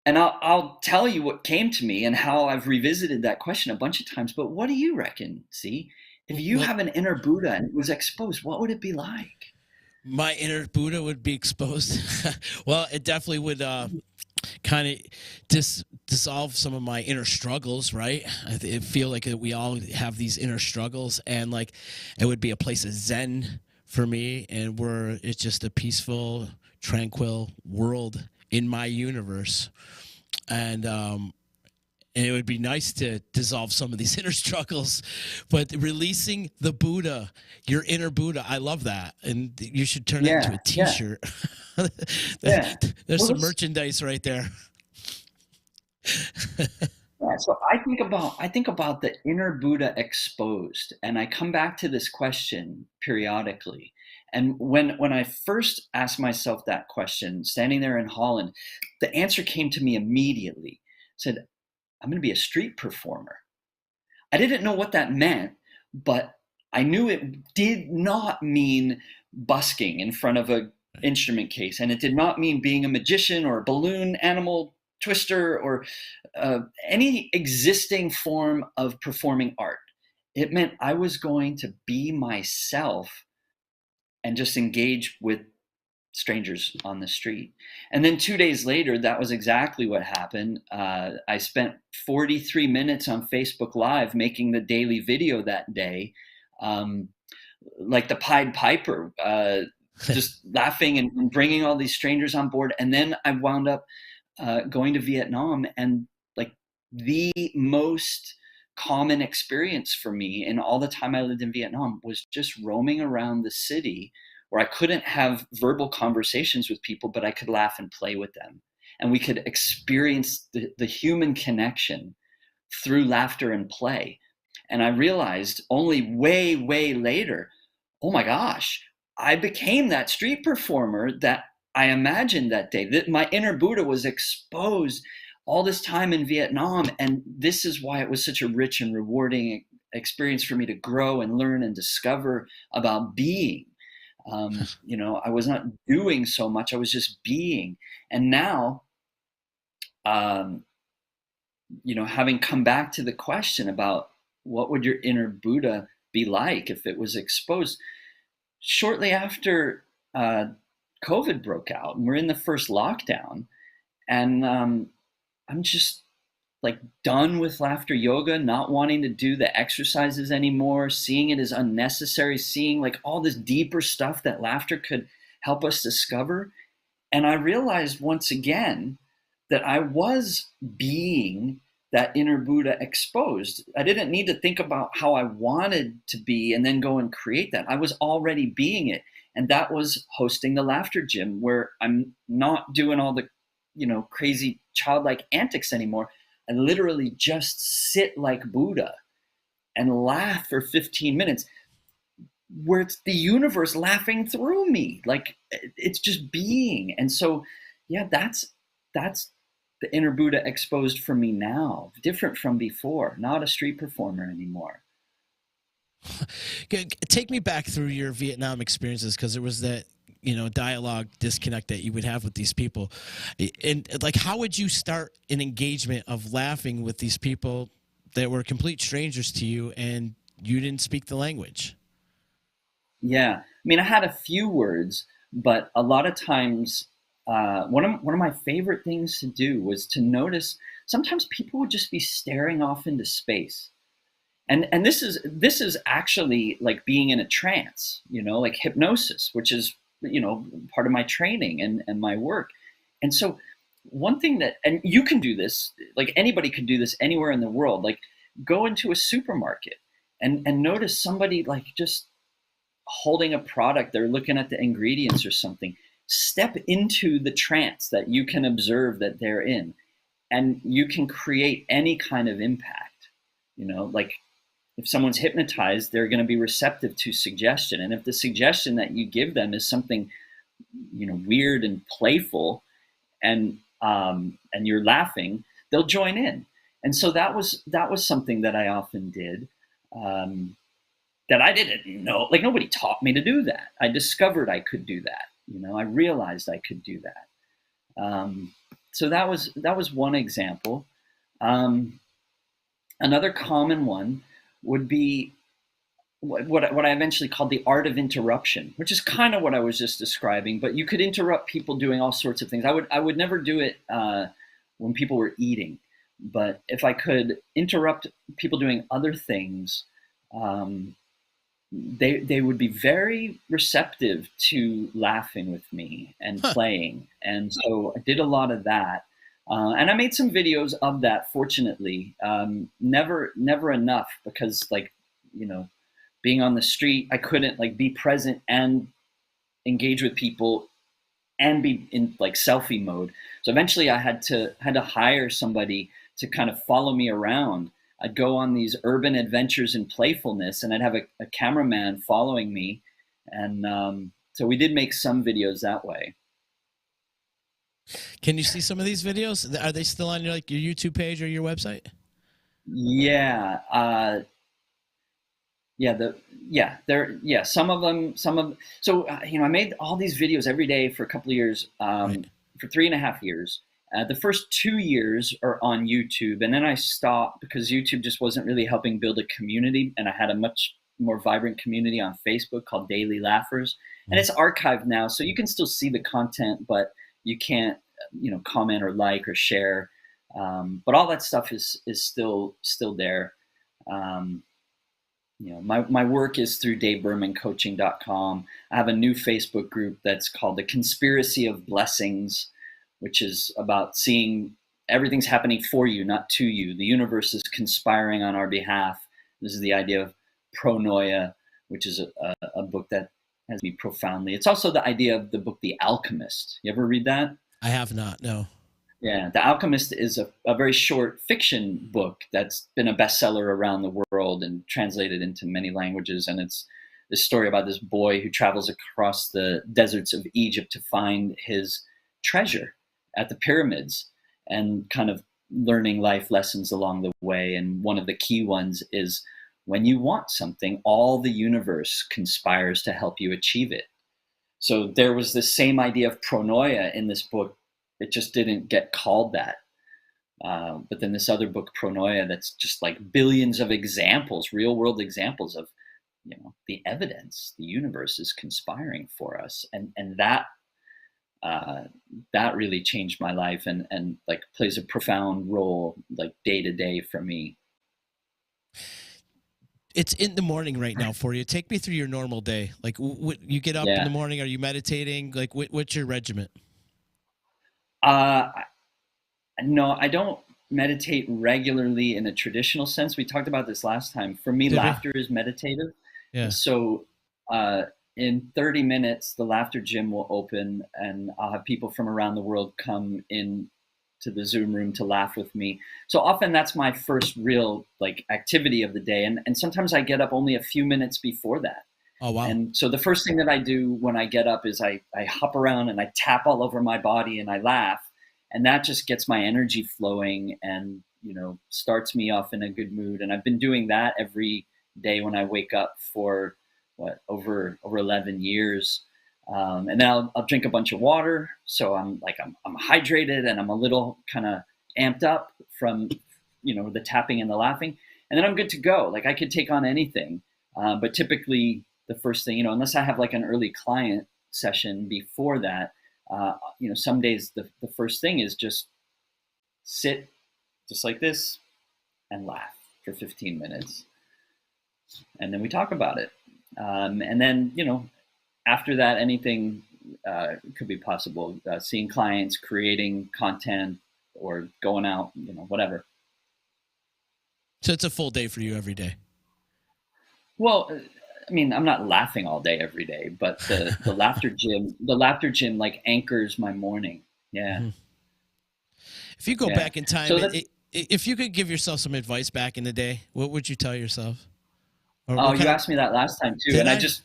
And I'll tell you what came to me and how I've revisited that question a bunch of times. But what do you reckon? See, if you have an inner Buddha and it was exposed, what would it be like? My inner Buddha would be exposed. Well, it definitely would kind of dissolve some of my inner struggles, right? I feel like we all have these inner struggles, and like it would be a place of zen for me, and where it's just a peaceful, tranquil world in my universe. And it would be nice to dissolve some of these inner struggles, but releasing the Buddha, your inner Buddha, I love that. And you should turn it into a t-shirt. There's some merchandise right there. So I think about the inner Buddha exposed, and I come back to this question periodically. And when I first asked myself that question, standing there in Holland, the answer came to me immediately. It said, I'm going to be a street performer. I didn't know what that meant, but I knew it did not mean busking in front of an instrument case. And it did not mean being a magician or a balloon animal twister or any existing form of performing art. It meant I was going to be myself and just engage with strangers on the street. And then 2 days later, that was exactly what happened. I spent 43 minutes on Facebook Live making the daily video that day, like the Pied Piper, just laughing and bringing all these strangers on board. And then I wound up going to Vietnam, and like the most common experience for me in all the time I lived in Vietnam was just roaming around the city, where I couldn't have verbal conversations with people, but I could laugh and play with them. And we could experience the human connection through laughter and play. And I realized only way, way later, oh my gosh, I became that street performer that I imagined that day. That my inner Buddha was exposed all this time in Vietnam. And this is why it was such a rich and rewarding experience for me to grow and learn and discover about being. I was not doing so much. I was just being. And now, having come back to the question about what would your inner Buddha be like if it was exposed, shortly after COVID broke out and we're in the first lockdown, and I'm just like done with laughter yoga, not wanting to do the exercises anymore, seeing it as unnecessary, seeing like all this deeper stuff that laughter could help us discover. And I realized once again that I was being that inner Buddha exposed. I didn't need to think about how I wanted to be and then go and create that. I was already being it. And that was hosting the laughter gym, where I'm not doing all the, crazy childlike antics anymore. I literally just sit like Buddha and laugh for 15 minutes, where it's the universe laughing through me. Like, it's just being. And so, yeah, that's the inner Buddha exposed for me now, different from before, not a street performer anymore. Take me back through your Vietnam experiences, because there was that, dialogue disconnect that you would have with these people. And like, how would you start an engagement of laughing with these people that were complete strangers to you and you didn't speak the language? Yeah. I mean, I had a few words, but a lot of times, one of my favorite things to do was to notice sometimes people would just be staring off into space. And this is actually like being in a trance, like hypnosis, which is, part of my training and my work. And so one thing and you can do this, like anybody can do this anywhere in the world, like go into a supermarket and notice somebody like just holding a product, they're looking at the ingredients or something. Step into the trance that you can observe that they're in, and you can create any kind of impact. Like if someone's hypnotized, they're going to be receptive to suggestion. And if the suggestion that you give them is something, weird and playful, and you're laughing, they'll join in. And so that was something that I often did, that I didn't know, like nobody taught me to do that. I discovered I could do that. I realized I could do that. So that was one example. Another common one would be what I eventually called the Art of Interruption, which is kind of what I was just describing. But you could interrupt people doing all sorts of things. I would never do it when people were eating, but if I could interrupt people doing other things, they would be very receptive to laughing with me and playing. And so I did a lot of that. And I made some videos of that, fortunately. Never enough, because being on the street, I couldn't be present and engage with people and be in selfie mode. So eventually I had to hire somebody to kind of follow me around. I'd go on these urban adventures in playfulness, and I'd have a cameraman following me. And so we did make some videos that way. Can you see some of these videos? Are they still on your YouTube page or your website? Yeah. Some of them. So, I made all these videos every day for a couple of years, Right. for 3.5 years. The first 2 years are on YouTube, and then I stopped because YouTube just wasn't really helping build a community, and I had a much more vibrant community on Facebook called Daily Laughers, and it's archived now, so you can still see the content, but you can't, comment or like or share. But all that stuff is still there. My work is through DaveBermanCoaching.com. I have a new Facebook group that's called The Conspiracy of Blessings, which is about seeing everything's happening for you, not to you. The universe is conspiring on our behalf. This is the idea of pronoia, which is a book that has me profoundly. It's also the idea of the book The Alchemist. You ever read that? I have not, no. Yeah, The Alchemist is a very short fiction book that's been a bestseller around the world and translated into many languages. And it's this story about this boy who travels across the deserts of Egypt to find his treasure at the pyramids, and kind of learning life lessons along the way. And one of the key ones is, when you want something, all the universe conspires to help you achieve it. So there was this same idea of pronoia in this book. It just didn't get called that. But then this other book, Pronoia, that's just billions of examples, real world examples of, the evidence, the universe is conspiring for us. And that really changed my life and plays a profound role day to day for me. it's in the morning right now for you. Take me through your normal day. Like, you get up in the morning. Are you meditating? Like, what's your regiment? No, I don't meditate regularly in a traditional sense. We talked about this last time. For me, laughter is meditative. Yeah. So in 30 minutes, the laughter gym will open, and I'll have people from around the world come in to the Zoom room to laugh with me. So often that's my first real activity of the day. And sometimes I get up only a few minutes before that. Oh, wow. And so the first thing that I do when I get up is I hop around and I tap all over my body and I laugh. And that just gets my energy flowing and, starts me off in a good mood. And I've been doing that every day when I wake up for over 11 years. And then I'll drink a bunch of water. So I'm hydrated and I'm a little kind of amped up from, the tapping and the laughing. And then I'm good to go. Like, I could take on anything. But typically the first thing, unless I have an early client session before that, some days the first thing is just sit just like this and laugh for 15 minutes. And then we talk about it. And then, after that, anything could be possible. Seeing clients, creating content, or going out, whatever. So it's a full day for you every day. Well, I mean, I'm not laughing all day every day, but the laughter gym anchors my morning. Yeah. Mm-hmm. If you go back in time, if you could give yourself some advice back in the day, what would you tell yourself? You asked me that last time too, and I just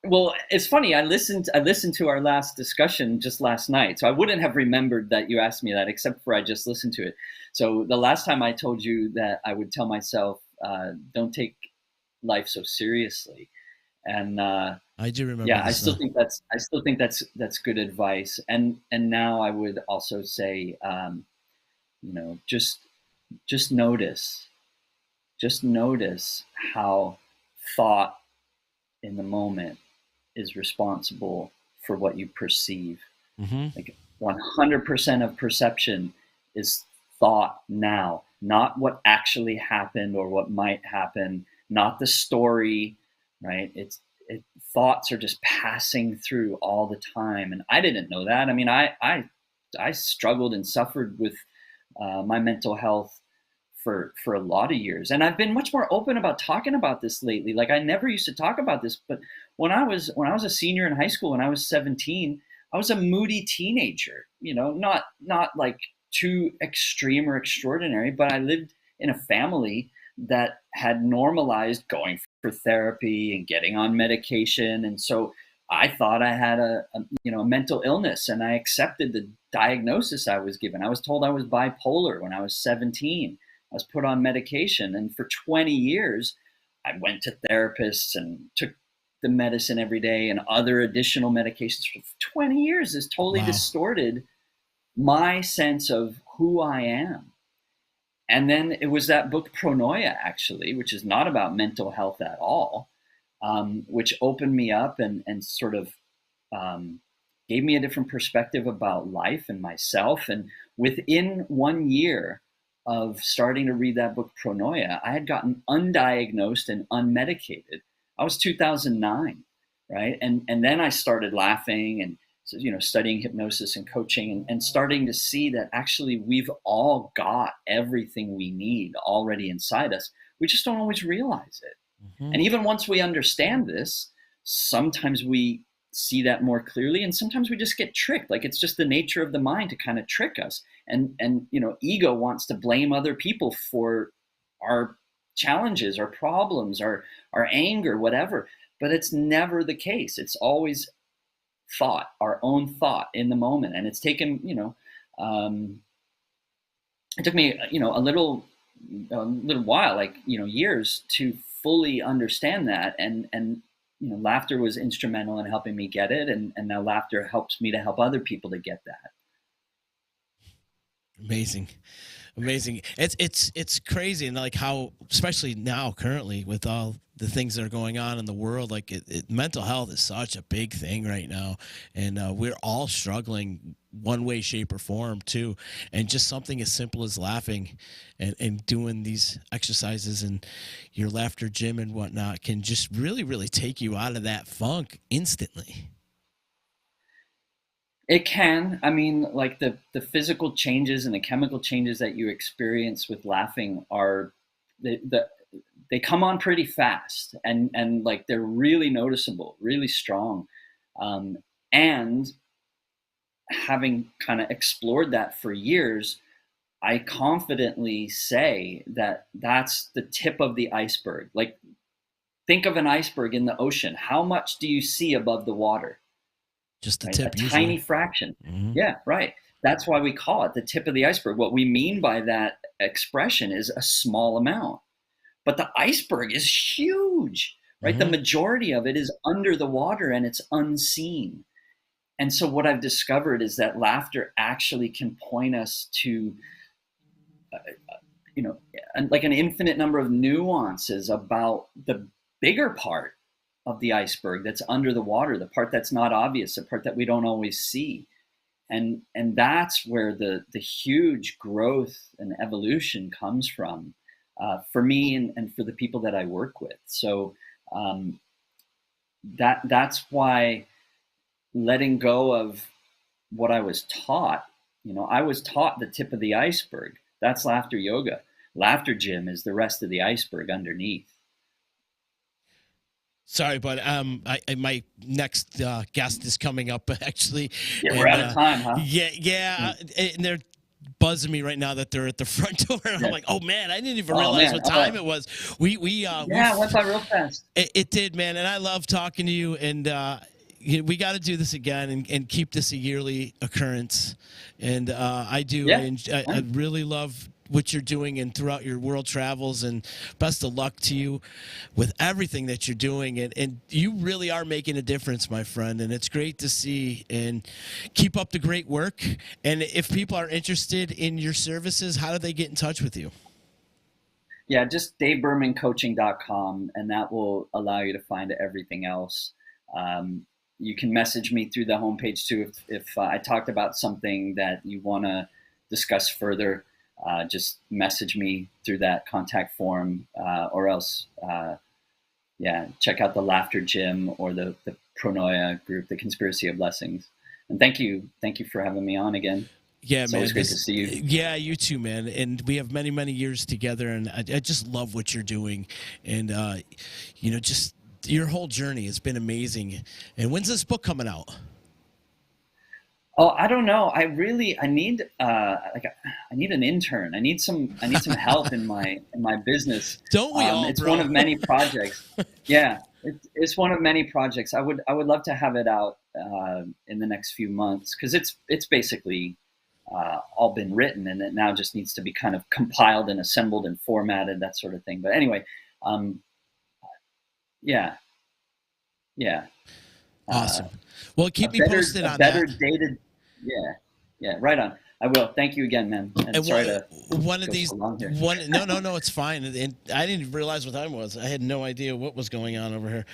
well, it's funny. I listened to our last discussion just last night, so I wouldn't have remembered that you asked me that, except for I just listened to it. So the last time I told you that I would tell myself, don't take life so seriously, and I do remember. Yeah, I still think that's good advice. And now I would also say, just notice how thought in the moment is responsible for what you perceive. Mm-hmm. Like 100% of perception is thought now, not what actually happened or what might happen, not the story, right? Thoughts are just passing through all the time. And I didn't know that. I mean, I struggled and suffered with my mental health for a lot of years. And I've been much more open about talking about this lately. Like, I never used to talk about this, but when I was a senior in high school, when I was 17, I was a moody teenager, not like too extreme or extraordinary, but I lived in a family that had normalized going for therapy and getting on medication. And so I thought I had a mental illness, and I accepted the diagnosis I was given. I was told I was bipolar when I was 17. I was put on medication, and for 20 years, I went to therapists and took the medicine every day and other additional medications for 20 years. This totally distorted my sense of who I am. And then it was that book Pronoia, actually, which is not about mental health at all, which opened me up and sort of gave me a different perspective about life and myself. And within 1 year of starting to read that book Pronoia, I had gotten undiagnosed and unmedicated. I was 2009, right? And then I started laughing and studying hypnosis and coaching and starting to see that actually we've all got everything we need already inside us. We just don't always realize it. Mm-hmm. And even once we understand this, sometimes we see that more clearly, and sometimes we just get tricked. Like, it's just the nature of the mind to kind of trick us. And ego wants to blame other people for our challenges, our problems, our anger, whatever. But it's never the case. It's always thought, our own thought in the moment. And it's taken, it took me, a little while, years to fully understand that. And laughter was instrumental in helping me get it. And now laughter helps me to help other people to get that. Amazing. Amazing. It's crazy, and like how, especially now currently with all the things that are going on in the world, like mental health is such a big thing right now, and we're all struggling one way, shape, or form too. And just something as simple as laughing and doing these exercises and your laughter gym and whatnot can just really, really take you out of that funk instantly. It can. I mean, like the physical changes and the chemical changes that you experience with laughing are they come on pretty fast, and like they're really noticeable, really strong. And having kind of explored that for years, I confidently say that that's the tip of the iceberg. Like, think of an iceberg in the ocean. How much do you see above the water? Just the Right? tip, A usually. tiny fraction. Yeah, right. That's why we call it the tip of the iceberg. What we mean by that expression is a small amount. But the iceberg is huge, right? The majority of it is under the water and it's unseen. And so what I've discovered is that laughter actually can point us to, like an infinite number of nuances about the bigger part of the iceberg that's under the water, the part that's not obvious, the part that we don't always see. And that's where the huge growth and evolution comes from, for me and for the people that I work with. So that's why letting go of what I was taught, I was taught the tip of the iceberg. That's laughter yoga. Laughter gym is the rest of the iceberg underneath. Sorry, but my next guest is coming up, actually. Yeah, we're out of time, huh? Yeah. And they're buzzing me right now that they're at the front door. And I'm like, oh, man, I didn't even realize what time it was. It went by real fast. It did, man, and I love talking to you, and we got to do this again and keep this a yearly occurrence. And I do. Yeah. I really love what you're doing and throughout your world travels, and best of luck to you with everything that you're doing. And you really are making a difference, my friend, and it's great to see. And keep up the great work. And if people are interested in your services, how do they get in touch with you? Yeah, just davebermancoaching.com, and that will allow you to find everything else. You can message me through the homepage too if I talked about something that you want to discuss further. Just message me through that contact form, or else, check out the Laughter Gym or the Pronoia group, the Conspiracy of Blessings. And thank you for having me on again. Yeah, it's man. Always great to see you. Yeah, you too, man. And we have many, many years together, and I just love what you're doing. And just your whole journey has been amazing. And when's this book coming out? Oh, I don't know. I need I need an intern. I need some help in my business. Don't we all? It's bro? one of many projects. Yeah, it's one of many projects. I would love to have it out in the next few months, because it's basically all been written, and it now just needs to be kind of compiled and assembled and formatted, that sort of thing. But anyway, yeah. Awesome. Well, keep me posted on that. Better dated. Yeah, right on. I will. Thank you again, man. And sorry to one of these. so long here. No, it's fine. And I didn't realize what time it was. I had no idea what was going on over here.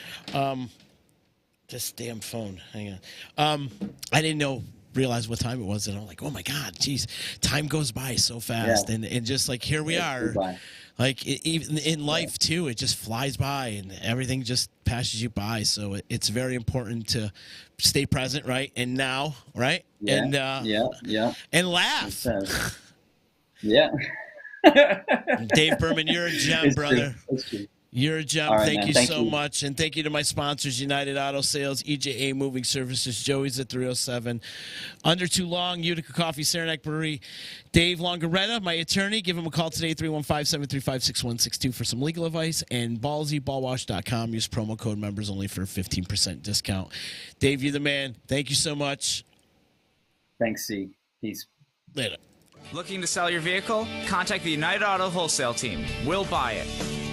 This damn phone. Hang on. I didn't realize what time it was, and I'm like, oh my God, geez, time goes by so fast, and just like here we are. Like even in life too, it just flies by, and everything just passes you by. So it's very important to stay present, right? And now, right? Yeah, and and laugh. Yeah. Dave Berman, you're a gem, brother. It's true. You're a gem. Right, thank man. you Thank so you. much. And thank you to my sponsors, United Auto Sales, EJA Moving Services, Joey's at 307, Under Too Long, Utica Coffee, Saranac Brewery, Dave Longaretta, my attorney. Give him a call today, 315-735-6162 for some legal advice. And Ballsy, ballwash.com. Use promo code members only for a 15% discount. Dave, you're the man. Thank you so much. Thanks, C. Peace. Later. Looking to sell your vehicle? Contact the United Auto Wholesale Team. We'll buy it.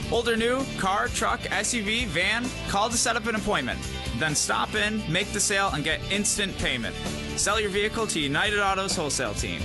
Old or new, car, truck, SUV, van, call to set up an appointment. Then stop in, make the sale, and get instant payment. Sell your vehicle to United Auto's Wholesale Team.